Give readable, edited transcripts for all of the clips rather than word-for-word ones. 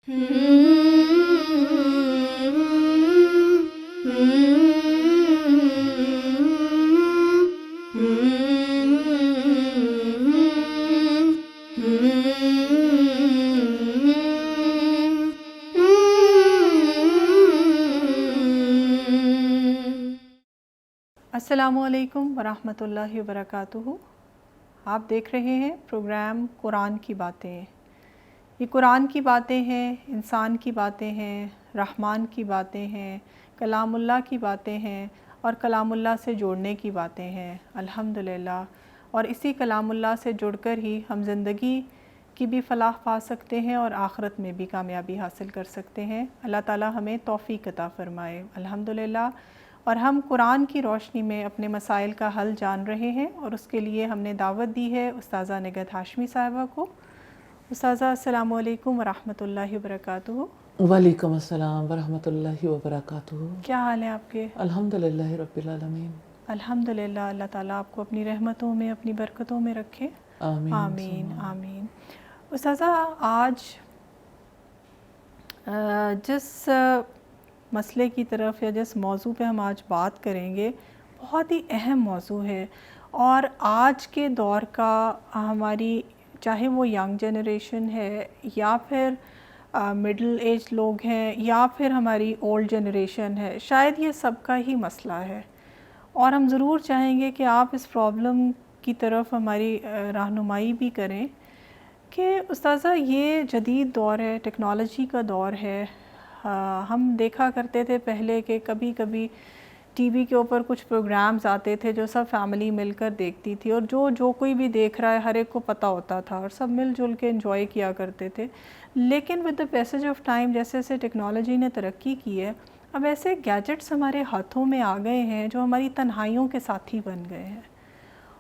السلام علیکم ورحمۃ اللہ وبرکاتہ۔ آپ دیکھ رہے ہیں پروگرام قرآن کی باتیں۔ یہ قرآن کی باتیں ہیں، انسان کی باتیں ہیں، رحمان کی باتیں ہیں، کلام اللہ کی باتیں ہیں اور کلام اللہ سے جوڑنے کی باتیں ہیں الحمدللہ۔ اور اسی کلام اللہ سے جڑ کر ہی ہم زندگی کی بھی فلاح پا سکتے ہیں اور آخرت میں بھی کامیابی حاصل کر سکتے ہیں۔ اللہ تعالی ہمیں توفیق عطا فرمائے الحمدللہ۔ اور ہم قرآن کی روشنی میں اپنے مسائل کا حل جان رہے ہیں اور اس کے لیے ہم نے دعوت دی ہے استاذہ نگہت ہاشمی صاحبہ کو۔ استاذہ السلام علیکم ورحمۃ اللہ وبرکاتہ۔ وعلیکم السلام ورحمۃ اللہ وبرکاتہ۔ کیا حال ہے آپ کے؟ الحمدللہ رب العالمین۔ الحمدللہ، اللہ تعالیٰ آپ کو اپنی رحمتوں میں، اپنی برکتوں میں رکھے۔ آمین آمین آمین۔ استاذہ، آج جس مسئلے کی طرف یا جس موضوع پہ ہم آج بات کریں گے بہت ہی اہم موضوع ہے، اور آج کے دور کا ہماری چاہے وہ ینگ جنریشن ہے یا پھر مڈل ایج لوگ ہیں یا پھر ہماری اولڈ جنریشن ہے، شاید یہ سب کا ہی مسئلہ ہے، اور ہم ضرور چاہیں گے کہ آپ اس پرابلم کی طرف ہماری رہنمائی بھی کریں کہ استاذہ یہ جدید دور ہے، ٹیکنالوجی کا دور ہے۔ ہم دیکھا کرتے تھے پہلے کہ کبھی کبھی ٹی وی کے اوپر کچھ پروگرامز آتے تھے جو سب فیملی مل کر دیکھتی تھی، اور جو کوئی بھی دیکھ رہا ہے ہر ایک کو پتہ ہوتا تھا اور سب مل جل کے انجوائے کیا کرتے تھے۔ لیکن with the passage of time جیسے جیسے ٹیکنالوجی نے ترقی کی ہے، اب ایسے گیجٹس ہمارے ہاتھوں میں آ گئے ہیں جو ہماری تنہائیوں کے ساتھی بن گئے ہیں،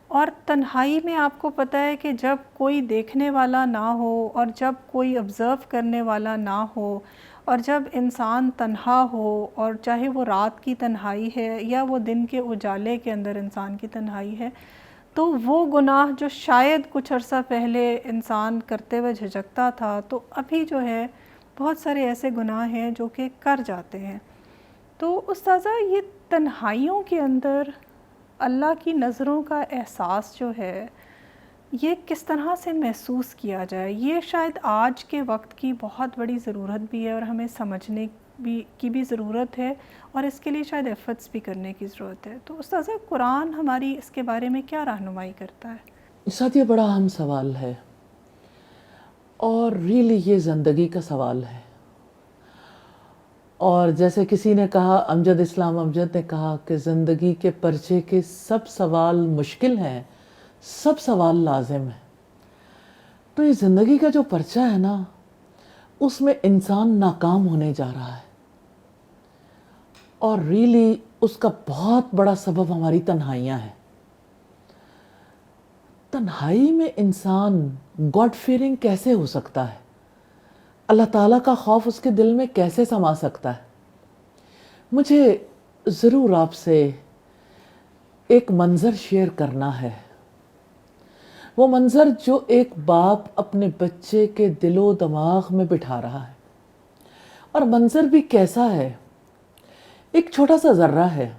اور تنہائی میں آپ کو پتہ ہے کہ جب کوئی دیکھنے والا نہ ہو اور جب کوئی آبزرو کرنے والا نہ ہو اور جب انسان تنہا ہو، اور چاہے وہ رات کی تنہائی ہے یا وہ دن کے اجالے کے اندر انسان کی تنہائی ہے، تو وہ گناہ جو شاید کچھ عرصہ پہلے انسان کرتے ہوئے جھجکتا تھا، تو ابھی جو ہے بہت سارے ایسے گناہ ہیں جو کہ کر جاتے ہیں۔ تو استاذہ، یہ تنہائیوں کے اندر اللہ کی نظروں کا احساس جو ہے یہ کس طرح سے محسوس کیا جائے، یہ شاید آج کے وقت کی بہت بڑی ضرورت بھی ہے، اور ہمیں سمجھنے کی بھی ضرورت ہے، اور اس کے لیے شاید ایفرٹس بھی کرنے کی ضرورت ہے۔ تو استاذہ، قرآن ہماری اس کے بارے میں کیا رہنمائی کرتا ہے؟ ساتھ یہ بڑا اہم سوال ہے، اور ریلی یہ زندگی کا سوال ہے، اور جیسے کسی نے کہا، امجد اسلام امجد نے کہا کہ زندگی کے پرچے کے سب سوال مشکل ہیں، سب سوال لازم ہیں۔ تو یہ زندگی کا جو پرچہ ہے نا، اس میں انسان ناکام ہونے جا رہا ہے، اور ریلی اس کا بہت بڑا سبب ہماری تنہائیاں ہیں۔ تنہائی میں انسان گاڈ فیئرنگ کیسے ہو سکتا ہے؟ اللہ تعالیٰ کا خوف اس کے دل میں کیسے سما سکتا ہے؟ مجھے ضرور آپ سے ایک منظر شیئر کرنا ہے، وہ منظر جو ایک باپ اپنے بچے کے دل و دماغ میں بٹھا رہا ہے، اور منظر بھی کیسا ہے؟ ایک چھوٹا سا ذرہ ہے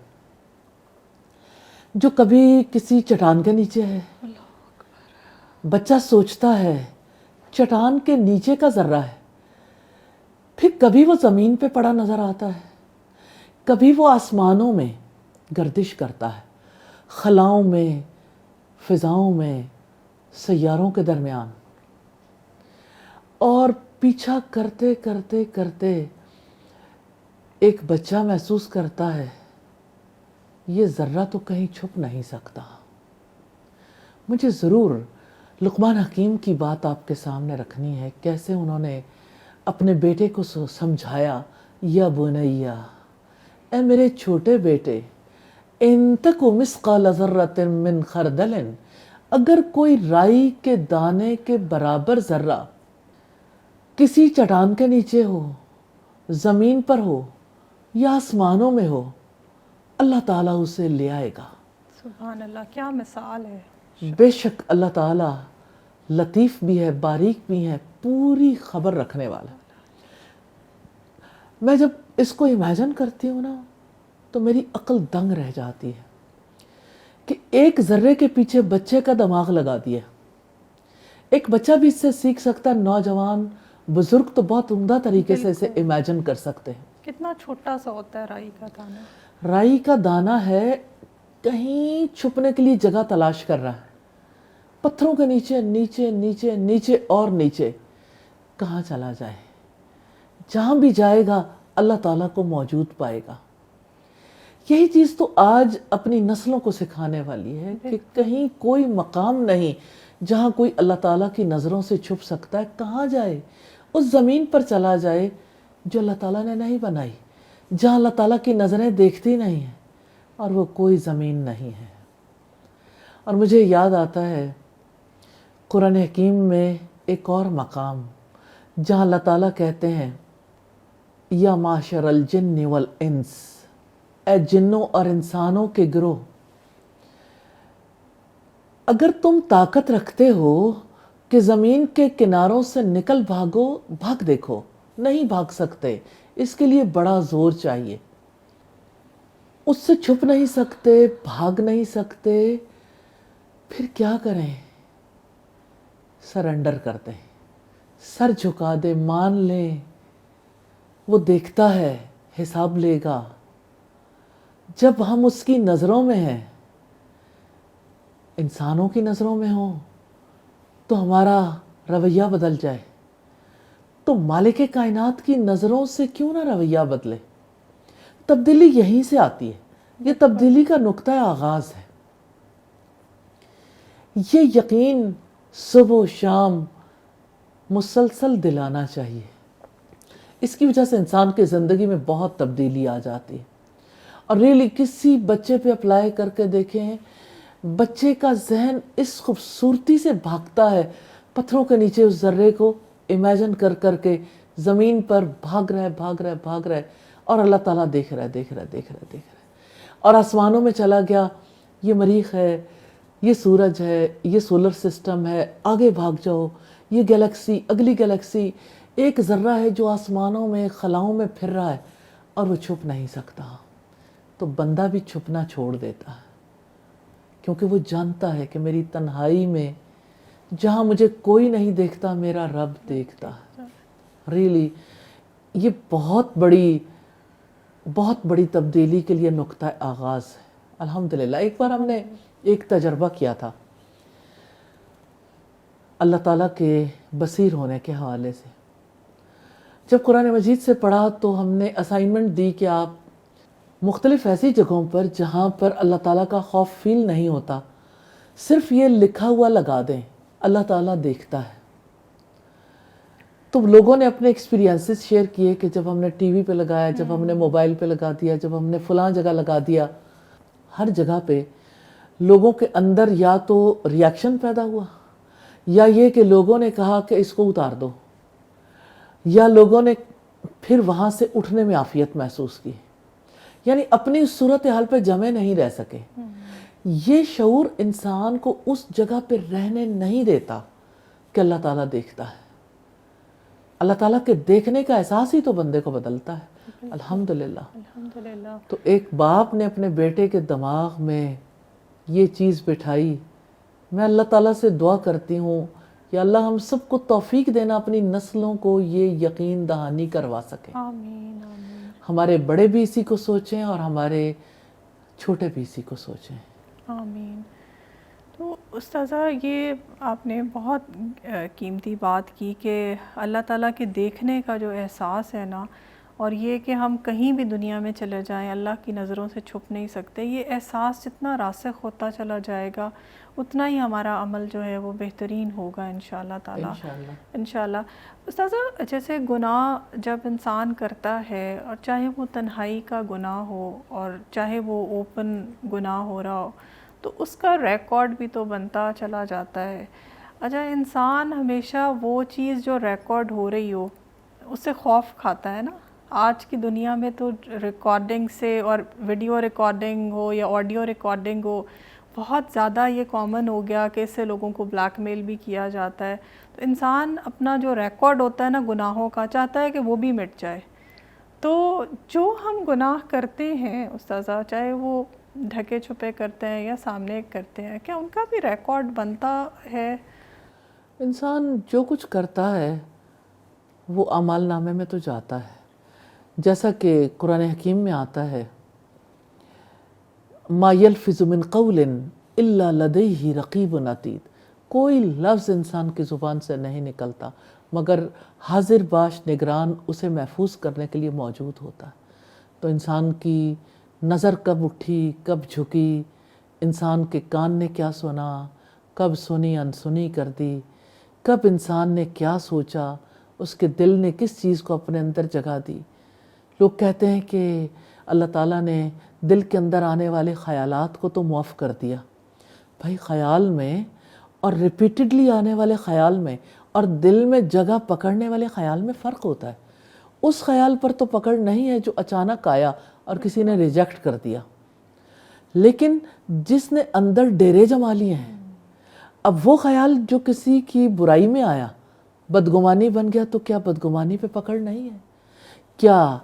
جو کبھی کسی چٹان کے نیچے ہے، بچہ سوچتا ہے چٹان کے نیچے کا ذرہ ہے، پھر کبھی وہ زمین پہ پڑا نظر آتا ہے، کبھی وہ آسمانوں میں گردش کرتا ہے، خلاؤں میں، فضاؤں میں، سیاروں کے درمیان، اور پیچھا کرتے کرتے کرتے ایک بچہ محسوس کرتا ہے یہ ذرہ تو کہیں چھپ نہیں سکتا۔ مجھے ضرور لقمان حکیم کی بات آپ کے سامنے رکھنی ہے، کیسے انہوں نے اپنے بیٹے کو سمجھایا، یا بنیا، اے میرے چھوٹے بیٹے، ان تک مثقال ذرۃ من خردل، اگر کوئی رائی کے دانے کے برابر ذرہ کسی چٹان کے نیچے ہو، زمین پر ہو یا آسمانوں میں ہو، اللہ تعالیٰ اسے لے آئے گا۔ سبحان اللہ، کیا مثال ہے! بے شک اللہ تعالیٰ لطیف بھی ہے، باریک بھی ہے، پوری خبر رکھنے والا۔ میں جب اس کو امیجن کرتی ہوں نا تو میری عقل دنگ رہ جاتی ہے کہ ایک ذرے کے پیچھے بچے کا دماغ لگا دیا. ایک بچہ بھی اس سے سیکھ سکتا ہے, نوجوان بزرگ تو بہت عمدہ طریقے سے اسے امیجن کر سکتے ہیں. کتنا چھوٹا سا ہوتا ہے رائی کا دانہ. رائی کا دانہ ہے, کہیں چھپنے کے لیے جگہ تلاش کر رہا ہے, پتھروں کے نیچے نیچے نیچے نیچے اور نیچے. کہاں چلا جائے؟ جہاں بھی جائے گا اللہ تعالیٰ کو موجود پائے گا. یہی چیز تو آج اپنی نسلوں کو سکھانے والی ہے کہ کہیں کوئی مقام نہیں جہاں کوئی اللہ تعالیٰ کی نظروں سے چھپ سکتا ہے. کہاں جائے؟ اس زمین پر چلا جائے جو اللہ تعالیٰ نے نہیں بنائی, جہاں اللہ تعالیٰ کی نظریں دیکھتی نہیں ہیں, اور وہ کوئی زمین نہیں ہے. اور مجھے یاد آتا ہے قرآن حکیم میں ایک اور مقام جہاں اللہ تعالیٰ کہتے ہیں یا معاشر الجن والانس, اے جنوں اور انسانوں کے گروہ, اگر تم طاقت رکھتے ہو کہ زمین کے کناروں سے نکل بھاگو, بھاگ دیکھو. نہیں بھاگ سکتے, اس کے لیے بڑا زور چاہیے. اس سے چھپ نہیں سکتے, بھاگ نہیں سکتے. پھر کیا کریں؟ سرنڈر کر دیں, سر جھکا دیں, مان لیں وہ دیکھتا ہے, حساب لے گا. جب ہم اس کی نظروں میں ہیں, انسانوں کی نظروں میں ہوں, تو ہمارا رویہ بدل جائے. تو مالک کائنات کی نظروں سے کیوں نہ رویہ بدلے؟ تبدیلی یہیں سے آتی ہے. یہ تبدیلی کا نقطہ آغاز ہے. یہ یقین صبح و شام مسلسل دلانا چاہیے. اس کی وجہ سے انسان کی زندگی میں بہت تبدیلی آ جاتی ہے. اور ریلی کسی بچے پہ اپلائی کر کے دیکھیں, بچے کا ذہن اس خوبصورتی سے بھاگتا ہے, پتھروں کے نیچے اس ذرے کو امیجن کر کر کے زمین پر بھاگ رہا ہے, بھاگ رہا ہے, بھاگ رہا ہے, اور اللہ تعالیٰ دیکھ رہا ہے, دیکھ رہا ہے, دیکھ رہا ہے, دیکھ رہا ہے. اور آسمانوں میں چلا گیا, یہ مریخ ہے, یہ سورج ہے, یہ سولر سسٹم ہے, آگے بھاگ جاؤ, یہ گیلیکسی, اگلی گیلیکسی. ایک ذرہ ہے جو آسمانوں میں خلاؤں میں پھر رہا ہے, اور وہ چھپ نہیں سکتا. تو بندہ بھی چھپنا چھوڑ دیتا ہے, کیونکہ وہ جانتا ہے کہ میری تنہائی میں جہاں مجھے کوئی نہیں دیکھتا, میرا رب دیکھتا ہے. ریلی یہ بہت بڑی تبدیلی کے لیے نقطہ آغاز ہے. الحمدللہ ایک بار ہم نے ایک تجربہ کیا تھا اللہ تعالیٰ کے بصیر ہونے کے حوالے سے. جب قرآن مجید سے پڑھا تو ہم نے اسائنمنٹ دی کہ آپ مختلف ایسی جگہوں پر جہاں پر اللہ تعالیٰ کا خوف فیل نہیں ہوتا, صرف یہ لکھا ہوا لگا دیں, اللہ تعالیٰ دیکھتا ہے. تو لوگوں نے اپنے ایکسپیرینسز شیئر کیے کہ جب ہم نے ٹی وی پہ لگایا, جب ہم نے موبائل پہ لگا دیا, جب ہم نے فلاں جگہ لگا دیا, ہر جگہ پہ لوگوں کے اندر یا تو ریاکشن پیدا ہوا, یا یہ کہ لوگوں نے کہا کہ اس کو اتار دو, یا لوگوں نے پھر وہاں سے اٹھنے میں عافیت محسوس کی. یعنی اپنی صورتحال پہ جمے نہیں رہ سکے. یہ شعور انسان کو اس جگہ پہ رہنے نہیں دیتا کہ اللہ تعالیٰ دیکھتا ہے. اللہ تعالیٰ کے دیکھنے کا احساس ہی تو بندے کو بدلتا ہے. الحمدللہ. تو ایک باپ نے اپنے بیٹے کے دماغ میں یہ چیز بٹھائی. میں اللہ تعالیٰ سے دعا کرتی ہوں یا اللہ ہم سب کو توفیق دینا اپنی نسلوں کو یہ یقین دہانی کروا سکے. آمین آمین. ہمارے بڑے بھی اسی کو سوچیں اور ہمارے چھوٹے بھی اسی کو سوچیں. آمین. تو استاذہ یہ آپ نے بہت قیمتی بات کی کہ اللہ تعالیٰ کے دیکھنے کا جو احساس ہے نا, اور یہ کہ ہم کہیں بھی دنیا میں چلے جائیں اللہ کی نظروں سے چھپ نہیں سکتے, یہ احساس جتنا راسخ ہوتا چلا جائے گا اتنا ہی ہمارا عمل جو ہے وہ بہترین ہوگا انشاءاللہ تعالیٰ. انشاءاللہ. استاذہ جیسے گناہ جب انسان کرتا ہے, اور چاہے وہ تنہائی کا گناہ ہو اور چاہے وہ اوپن گناہ ہو رہا ہو, تو اس کا ریکارڈ بھی تو بنتا چلا جاتا ہے. اچھا, انسان ہمیشہ وہ چیز جو ریکارڈ ہو رہی ہو اس سے خوف کھاتا ہے نا. آج کی دنیا میں تو ریکارڈنگ سے, اور ویڈیو ریکارڈنگ ہو یا آڈیو ریکارڈنگ ہو, بہت زیادہ یہ کامن ہو گیا کہ اس سے لوگوں کو بلیک میل بھی کیا جاتا ہے. تو انسان اپنا جو ریکارڈ ہوتا ہے نا گناہوں کا, چاہتا ہے کہ وہ بھی مٹ جائے. تو جو ہم گناہ کرتے ہیں استاذہ، چاہے وہ ڈھکے چھپے کرتے ہیں یا سامنے کرتے ہیں، کیا ان کا بھی ریکارڈ بنتا ہے؟ انسان جو کچھ کرتا ہے وہ اعمال نامے میں تو جاتا ہے، جیسا کہ قرآن حکیم میں آتا ہے ما یلفظ من قول الا لدیہ رقیب عتید، کوئی لفظ انسان کی زبان سے نہیں نکلتا مگر حاضر باش نگران اسے محفوظ کرنے کے لیے موجود ہوتا ہے۔ تو انسان کی نظر کب اٹھی، کب جھکی، انسان کے کان نے کیا سنا، کب سنی انسنی کر دی، کب انسان نے کیا سوچا، اس کے دل نے کس چیز کو اپنے اندر جگہ دی۔ لوگ کہتے ہیں کہ اللہ تعالیٰ نے دل کے اندر آنے والے خیالات کو تو معاف کر دیا۔ بھائی خیال میں اور ریپیٹڈلی آنے والے خیال میں اور دل میں جگہ پکڑنے والے خیال میں فرق ہوتا ہے۔ اس خیال پر تو پکڑ نہیں ہے جو اچانک آیا اور کسی نے ریجیکٹ کر دیا، لیکن جس نے اندر ڈیرے جما لیے ہیں، اب وہ خیال جو کسی کی برائی میں آیا، بدگمانی بن گیا، تو کیا بدگمانی پہ پکڑ نہیں ہے؟ کیا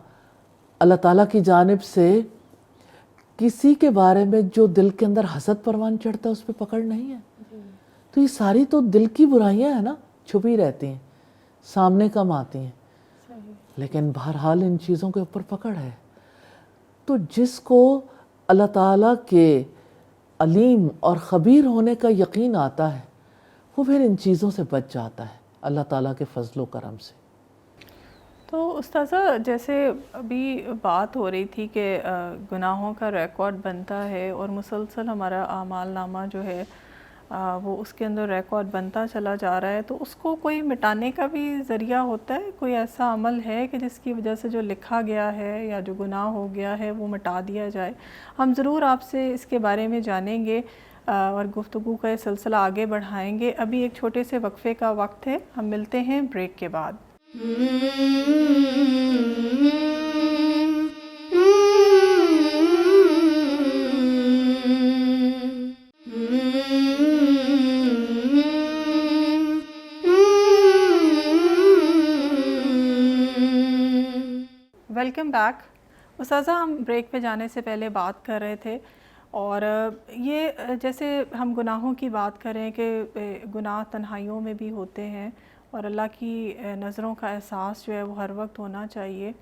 اللہ تعالیٰ کی جانب سے کسی کے بارے میں جو دل کے اندر حسد پروان چڑھتا ہے اس پہ پکڑ نہیں ہے؟ تو یہ ساری تو دل کی برائیاں ہیں نا، چھپی رہتی ہیں، سامنے کم آتی ہیں، لیکن بہرحال ان چیزوں کے اوپر پکڑ ہے۔ تو جس کو اللہ تعالیٰ کے علیم اور خبیر ہونے کا یقین آتا ہے وہ پھر ان چیزوں سے بچ جاتا ہے اللہ تعالیٰ کے فضل و کرم سے۔ تو استاذہ جیسے ابھی بات ہو رہی تھی کہ گناہوں کا ریکارڈ بنتا ہے اور مسلسل ہمارا اعمال نامہ جو ہے وہ اس کے اندر ریکارڈ بنتا چلا جا رہا ہے، تو اس کو کوئی مٹانے کا بھی ذریعہ ہوتا ہے؟ کوئی ایسا عمل ہے کہ جس کی وجہ سے جو لکھا گیا ہے یا جو گناہ ہو گیا ہے وہ مٹا دیا جائے؟ ہم ضرور آپ سے اس کے بارے میں جانیں گے اور گفتگو کا یہ سلسلہ آگے بڑھائیں گے۔ ابھی ایک چھوٹے سے وقفے کا وقت ہے، ہم ملتے ہیں بریک کے بعد۔ Welcome back. استاذہ ہم بریک پہ جانے سے پہلے بات کر رہے تھے، اور یہ جیسے ہم گناہوں کی بات کریں کہ گناہ تنہائیوں میں بھی ہوتے ہیں اور اللہ کی نظروں کا احساس جو ہے وہ ہر وقت ہونا چاہیے،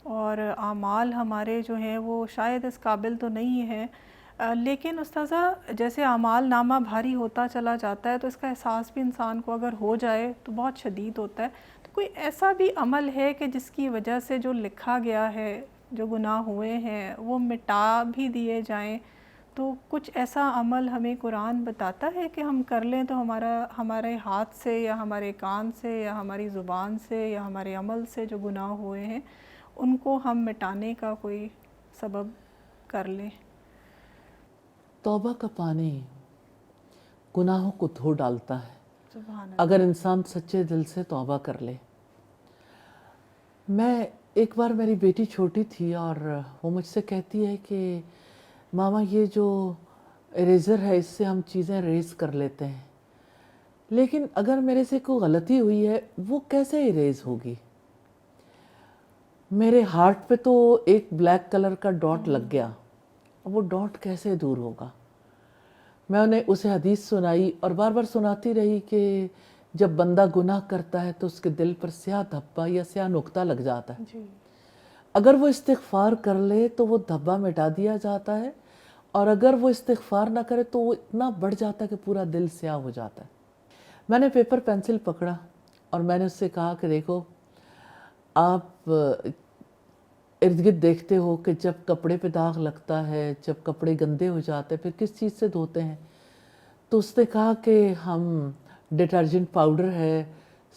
اور اعمال ہمارے جو ہیں وہ شاید اس قابل تو نہیں ہے، لیکن استاذہ جیسے اعمال نامہ بھاری ہوتا چلا جاتا ہے تو اس کا احساس بھی انسان کو اگر ہو جائے تو بہت شدید ہوتا ہے۔ تو کوئی ایسا بھی عمل ہے کہ جس کی وجہ سے جو لکھا گیا ہے، جو گناہ ہوئے ہیں وہ مٹا بھی دیے جائیں؟ تو کچھ ایسا عمل ہمیں قرآن بتاتا ہے کہ ہم کر لیں تو ہمارے ہاتھ سے یا ہمارے کان سے یا ہماری زبان سے یا ہمارے عمل سے جو گناہ ہوئے ہیں ان کو ہم مٹانے کا کوئی سبب کر لیں؟ توبہ کا پانی گناہوں کو دھو ڈالتا ہے سبحان اللہ۔ اگر انسان سچے دل سے توبہ کر لے۔ میں ایک بار، میری بیٹی چھوٹی تھی اور وہ مجھ سے کہتی ہے کہ ماما یہ جو اریزر ہے اس سے ہم چیزیں ریز کر لیتے ہیں، لیکن اگر میرے سے کوئی غلطی ہوئی ہے وہ کیسے اریز ہوگی؟ میرے ہارٹ پہ تو ایک بلیک کلر کا ڈاٹ لگ گیا، وہ ڈاٹ کیسے دور ہوگا؟ میں انہیں اسے حدیث سنائی اور بار بار سناتی رہی کہ جب بندہ گناہ کرتا ہے تو اس کے دل پر سیاہ دھبا یا سیاہ نقطہ لگ جاتا ہے، اگر وہ استغفار کر لے تو وہ دھبا مٹا دیا جاتا ہے، اور اگر وہ استغفار نہ کرے تو وہ اتنا بڑھ جاتا ہے کہ پورا دل سیاہ ہو جاتا ہے۔ میں نے پیپر پینسل پکڑا اور میں نے اس سے کہا کہ دیکھو، آپ ارد گرد دیکھتے ہو کہ جب کپڑے پہ داغ لگتا ہے، جب کپڑے گندے ہو جاتے ہیں، پھر کس چیز سے دھوتے ہیں؟ تو اس نے کہا کہ ہم ڈٹرجنٹ پاؤڈر ہے،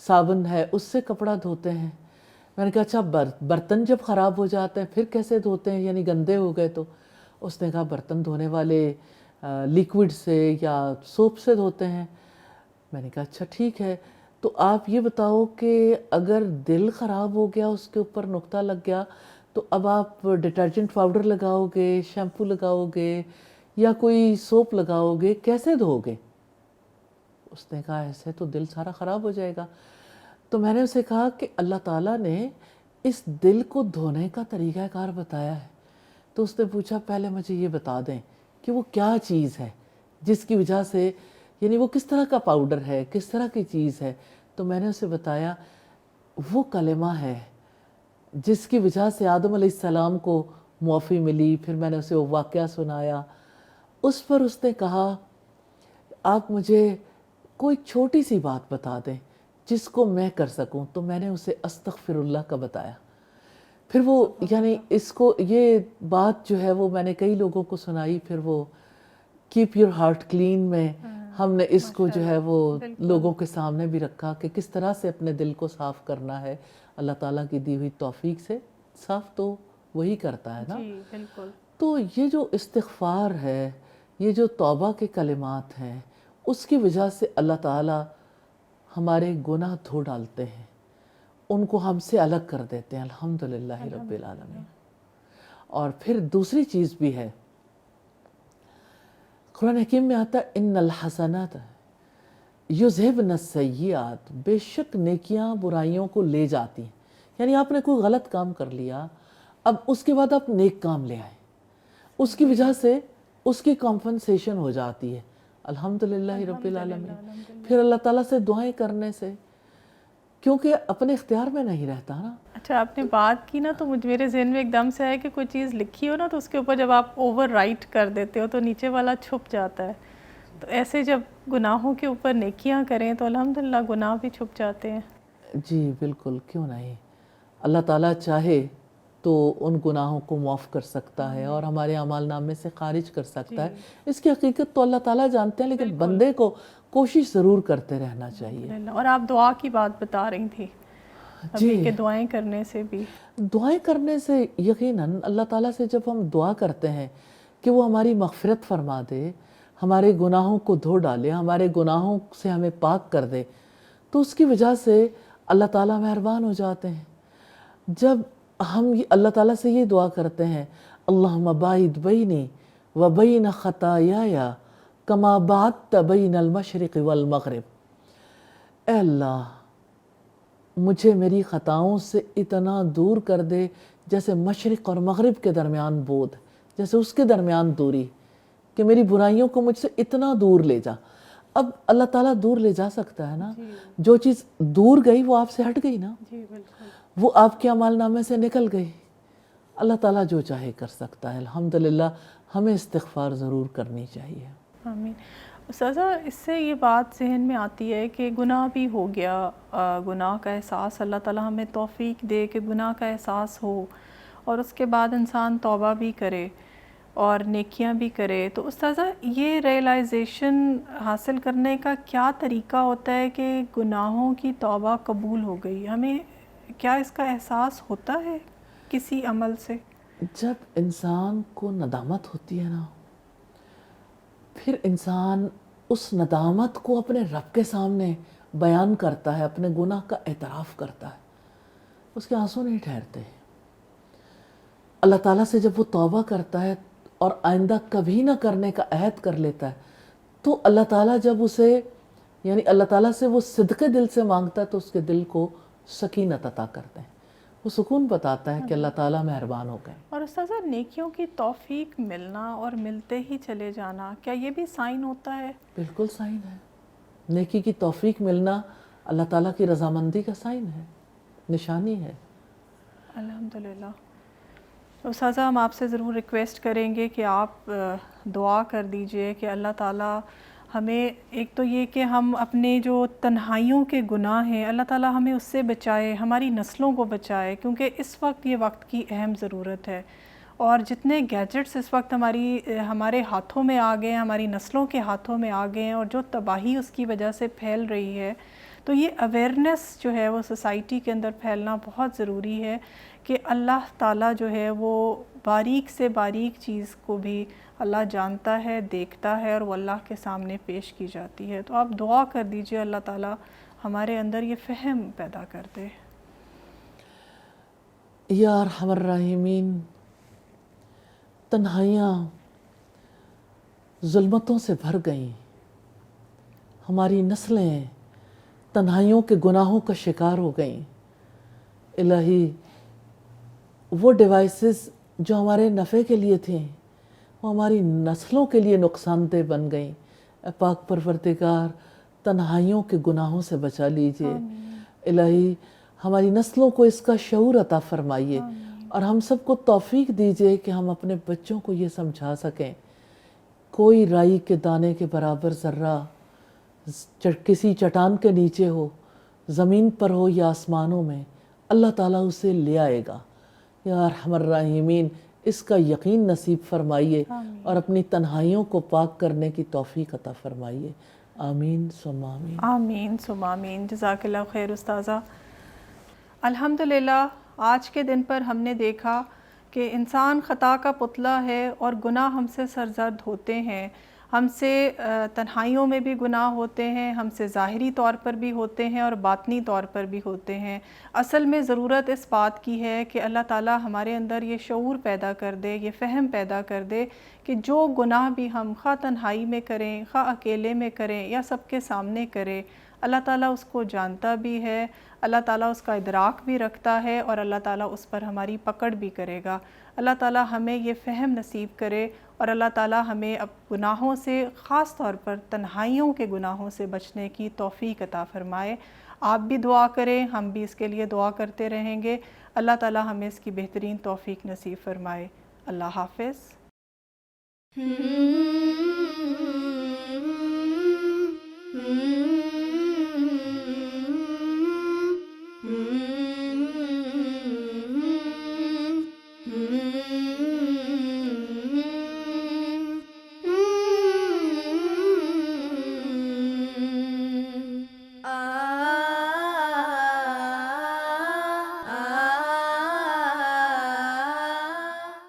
صابن ہے، اس سے کپڑا دھوتے ہیں۔ میں نے کہا اچھا برتن جب خراب ہو جاتے ہیں پھر کیسے دھوتے ہیں، یعنی گندے ہو گئے تو؟ اس نے کہا برتن دھونے والے لیکوڈ سے یا سوپ سے دھوتے ہیں۔ میں نے کہا اچھا ٹھیک ہے، تو آپ یہ بتاؤ کہ اگر دل خراب ہو گیا، اس کے اوپر نقطہ لگ گیا، تو اب آپ ڈٹرجنٹ پاؤڈر لگاؤ گے، شیمپو لگاؤ گے یا کوئی سوپ لگاؤ گے، کیسے دھو گے؟ اس نے کہا ایسے تو دل سارا خراب ہو جائے گا۔ تو میں نے اسے کہا کہ اللہ تعالیٰ نے اس دل کو دھونے کا طریقہ کار بتایا ہے. تو اس نے پوچھا پہلے مجھے یہ بتا دیں کہ وہ کیا چیز ہے جس کی وجہ سے، یعنی وہ کس طرح کا پاؤڈر ہے، کس طرح کی چیز ہے. تو میں نے اسے بتایا وہ کلمہ ہے جس کی وجہ سے آدم علیہ السلام کو معافی ملی. پھر میں نے اسے وہ واقعہ سنایا. اس پر اس نے کہا آپ مجھے کوئی چھوٹی سی بات بتا دیں جس کو میں کر سکوں. تو میں نے اسے استغفر اللہ کا بتایا. پھر وہ یعنی اس کو یہ بات جو ہے وہ میں نے کئی لوگوں کو سنائی. پھر وہ کیپ یور ہارٹ کلین میں ہم نے اس کو جو ہے وہ لوگوں کے سامنے بھی رکھا کہ کس طرح سے اپنے دل کو صاف کرنا ہے. اللہ تعالیٰ کی دی ہوئی توفیق سے صاف تو وہی کرتا ہے نا. جی بالکل. تو یہ جو استغفار ہے، یہ جو توبہ کے کلمات ہیں، اس کی وجہ سے اللہ تعالیٰ ہمارے گناہ دھو ڈالتے ہیں، ان کو ہم سے الگ کر دیتے ہیں. الحمدللہ رب العالمین. اور پھر دوسری چیز بھی ہے، قرآن حکیم میں آتا ہے ان الحسنات یذہبن السیئات، بے شک نیکیاں برائیوں کو لے جاتی ہیں. یعنی آپ نے کوئی غلط کام کر لیا، اب اس کے بعد آپ نیک کام لے آئیں، اس کی وجہ سے اس کی کمپنسیشن ہو جاتی ہے. الحمدللہ رب العالمین. پھر اللہ تعالیٰ سے دعائیں کرنے سے، کیونکہ اپنے اختیار میں نہیں رہتا نا. اچھا آپ نے بات کی نا تو میرے ذہن میں ایک دم سے آیا کہ کوئی چیز لکھی ہو نا تو اس کے اوپر جب آپ اوور رائٹ کر دیتے ہو تو نیچے والا چھپ جاتا ہے. تو ایسے جب گناہوں کے اوپر نیکیاں کریں تو الحمدللہ گناہ بھی چھپ جاتے ہیں. جی بالکل، کیوں نہیں. اللہ تعالیٰ چاہے تو ان گناہوں کو معاف کر سکتا ہے اور ہمارے اعمال نامے سے خارج کر سکتا ہے. اس کی حقیقت تو اللہ تعالیٰ جانتے ہیں، لیکن بندے کو کوشش ضرور کرتے رہنا چاہیے. اور آپ دعا کی بات بتا رہی تھی ابھی کہ دعائیں کرنے سے بھی، دعائیں کرنے سے یقیناً اللہ تعالیٰ سے جب ہم دعا کرتے ہیں کہ وہ ہماری مغفرت فرما دے، ہمارے گناہوں کو دھو ڈالے، ہمارے گناہوں سے ہمیں پاک کر دے، تو اس کی وجہ سے اللہ تعالیٰ مہربان ہو جاتے ہیں. جب ہم اللہ تعالیٰ سے یہ دعا کرتے ہیں اللہم باعد بینی و بین خطایای کما بعدت بین المشرق والمغرب، اے اللہ مجھے میری خطاؤں سے اتنا دور کر دے جیسے مشرق اور مغرب کے درمیان بود، جیسے اس کے درمیان دوری، کہ میری برائیوں کو مجھ سے اتنا دور لے جا. اب اللہ تعالیٰ دور لے جا سکتا ہے نا. جو چیز دور گئی وہ آپ سے ہٹ گئی نا، وہ آپ کے اعمال نامے سے نکل گئی. اللہ تعالیٰ جو چاہے کر سکتا ہے. الحمدللہ ہمیں استغفار ضرور کرنی چاہیے. آمین. استاذہ اس سے یہ بات ذہن میں آتی ہے کہ گناہ بھی ہو گیا، گناہ کا احساس، اللہ تعالیٰ ہمیں توفیق دے کہ گناہ کا احساس ہو اور اس کے بعد انسان توبہ بھی کرے اور نیکیاں بھی کرے. تو استاذہ یہ ریئلائزیشن حاصل کرنے کا کیا طریقہ ہوتا ہے کہ گناہوں کی توبہ قبول ہو گئی؟ ہمیں کیا اس کا احساس ہوتا ہے کسی عمل سے؟ جب انسان کو ندامت ہوتی ہے نا، پھر انسان اس ندامت کو اپنے رب کے سامنے بیان کرتا ہے، اپنے گناہ کا اعتراف کرتا ہے، اس کے آنسو نہیں ٹھہرتے. اللہ تعالیٰ سے جب وہ توبہ کرتا ہے اور آئندہ کبھی نہ کرنے کا عہد کر لیتا ہے، تو اللہ تعالیٰ جب اسے، یعنی اللہ تعالیٰ سے وہ صدقے دل سے مانگتا ہے تو اس کے دل کو سکینت عطا کرتے ہیں. وہ سکون بتاتا ہے کہ اللہ تعالیٰ مہربان ہو گئے. اور استاذہ نیکیوں کی توفیق ملنا اور ملتے ہی چلے جانا، کیا یہ بھی سائن ہوتا ہے؟ بالکل سائن ہے. نیکی کی توفیق ملنا اللہ تعالیٰ کی رضامندی کا سائن ہے، نشانی ہے. الحمدللہ. استاذہ ہم آپ سے ضرور ریکویسٹ کریں گے کہ آپ دعا کر دیجئے کہ اللہ تعالیٰ ہمیں، ایک تو یہ کہ ہم اپنے جو تنہائیوں کے گناہ ہیں اللہ تعالیٰ ہمیں اس سے بچائے، ہماری نسلوں کو بچائے، کیونکہ اس وقت یہ وقت کی اہم ضرورت ہے. اور جتنے گیجٹس اس وقت ہمارے ہاتھوں میں آ گئے ہیں، ہماری نسلوں کے ہاتھوں میں آ گئے ہیں، اور جو تباہی اس کی وجہ سے پھیل رہی ہے، تو یہ اویئرنیس جو ہے وہ سوسائٹی کے اندر پھیلنا بہت ضروری ہے کہ اللہ تعالیٰ جو ہے وہ باریک سے باریک چیز کو بھی اللہ جانتا ہے، دیکھتا ہے، اور وہ اللہ کے سامنے پیش کی جاتی ہے. تو آپ دعا کر دیجئے اللہ تعالیٰ ہمارے اندر یہ فہم پیدا کر دے. یا ارحم الراحمین، تنہائیاں ظلمتوں سے بھر گئیں، ہماری نسلیں تنہائیوں کے گناہوں کا شکار ہو گئیں. الہی وہ ڈیوائسز جو ہمارے نفع کے لیے تھیں وہ ہماری نسلوں کے لیے نقصان دہ بن گئیں۔ اے پاک پروردگار تنہائیوں کے گناہوں سے بچا لیجئے۔ الہی ہماری نسلوں کو اس کا شعور عطا فرمائیے، اور ہم سب کو توفیق دیجئے کہ ہم اپنے بچوں کو یہ سمجھا سکیں کوئی رائی کے دانے کے برابر ذرہ کسی چٹان کے نیچے ہو، زمین پر ہو یا آسمانوں میں، اللہ تعالیٰ اسے لے آئے گا۔ یا ارحم الراحمین اس کا یقین نصیب فرمائیے اور اپنی تنہائیوں کو پاک کرنے کی توفیق عطا فرمائیے۔ آمین ثم آمین۔ آمین ثم آمین۔ جزاک اللہ خیر استاذہ۔ الحمدللہ آج کے دن پر ہم نے دیکھا کہ انسان خطا کا پتلا ہے اور گناہ ہم سے سرزد ہوتے ہیں، ہم سے تنہائیوں میں بھی گناہ ہوتے ہیں، ہم سے ظاہری طور پر بھی ہوتے ہیں اور باطنی طور پر بھی ہوتے ہیں۔ اصل میں ضرورت اس بات کی ہے کہ اللہ تعالیٰ ہمارے اندر یہ شعور پیدا کر دے، یہ فہم پیدا کر دے کہ جو گناہ بھی ہم خواہ تنہائی میں کریں، خواہ اکیلے میں کریں یا سب کے سامنے کریں، اللہ تعالیٰ اس کو جانتا بھی ہے، اللہ تعالیٰ اس کا ادراک بھی رکھتا ہے، اور اللہ تعالیٰ اس پر ہماری پکڑ بھی کرے گا۔ اللہ تعالیٰ ہمیں یہ فہم نصیب کرے، اور اللہ تعالیٰ ہمیں اب گناہوں سے، خاص طور پر تنہائیوں کے گناہوں سے بچنے کی توفیق عطا فرمائے۔ آپ بھی دعا کریں، ہم بھی اس کے لیے دعا کرتے رہیں گے۔ اللہ تعالیٰ ہمیں اس کی بہترین توفیق نصیب فرمائے۔ اللہ حافظ۔